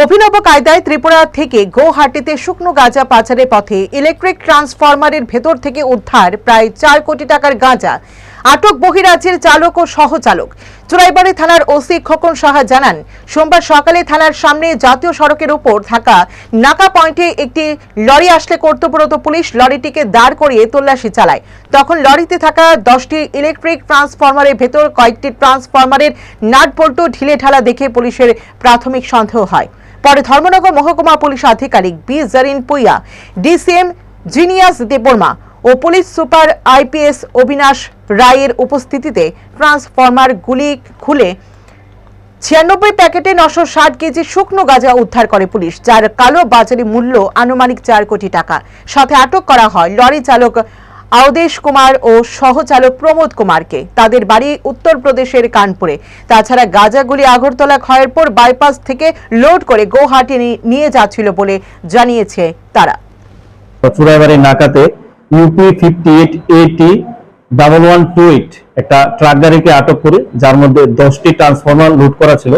অভিনব কায়দায় ত্রিপুরা থেকে গৌহাটিতে শুকনো গাঁজা পাচারের পথে ইলেকট্রিক ট্রান্সফরমারের ভেতর থেকে উদ্ধার প্রায় 4 কোটি টাকার গাঁজা। আটক বহিরাজ্যের চালক ও সহচালক। চুরাইবাড়ি থানার ওসি খোকন সাহা জানান, সোমবার সকালে থানার সামনে জাতীয় সড়কের উপর থাকা নাকা পয়েন্টে একটি লরি আসলে কর্তব্যরত পুলিশ লরিটিকে দাঁড় করিয়ে তল্লাশি চালায়। তখন লরিতে থাকা 10টি ইলেকট্রিক ট্রান্সফরমারের ভেতর কয়েকটি ট্রান্সফরমারের নাট বল্টু ঢিলে ঢালা দেখে পুলিশের প্রাথমিক সন্দেহ হয়। পরে ধর্মনগর মহকুমা পুলিশ আধিকারিক B Zarin পুইয়া, DCM genius Debbarma ও পুলিশ সুপার আইপিএস অবিনাশ রায়ের উপস্থিতিতে ট্রান্সফরমার গুলি খুলে 96 প্যাকেটে 960 কেজি শুকনো গাঁজা উদ্ধার করে পুলিশ, যার কালো বাজারে মূল্য আনুমানিক 4 কোটি টাকা। সাথে আটক করা হয় লরি চালক আওদেশ কুমার ও সহচালক প্রমোদ কুমারকে। তাদের বাড়ি উত্তরপ্রদেশের কানপুরে। তাছাড়া গাঁজাগুলি আগরতলা খয়েরপুর বাইপাস থেকে লোড করে গৌহাটি নিয়ে যাচ্ছিল বলে জানিয়েছে তারা। চুরাইবাড়ি নাকাতে ইউপি 58AT1128 একটা ট্রাক গাড়িকে আটক করে, যার মধ্যে 10টি ট্রান্সফরমার লুট করা ছিল।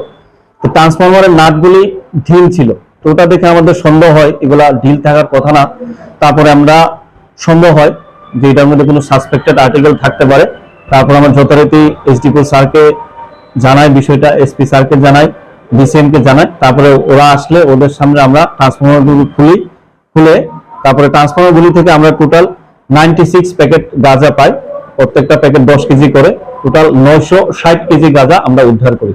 তো ট্রান্সফরমারের নাটগুলি ঢিল ছিল, তো ওটা দেখে আমাদের সন্দেহ হয় এগুলা ঢিল থাকার কথা না। তারপরে আমরা সন্দেহ হয় যে এটার মধ্যে কোনো সাসপেক্টেড আর্টিকেল থাকতে পারে। তারপর আমরা যথারীতি এসডিপি স্যারকে জানাই, বিষয়টা এসপি স্যারকে জানাই, ডিসিএম কে জানাই। তারপরে ওরা আসলে ওদের সামনে আমরা ট্রান্সফরমারগুলি খুলে তারপরে ট্রান্সফরমারগুলি থেকে আমরা টোটাল 96 প্যাকেট গাঁজা পাই। প্রত্যেকটা প্যাকেট 10 কেজি করে, টোটাল 960 কেজি গাঁজা আমরা উদ্ধার করি।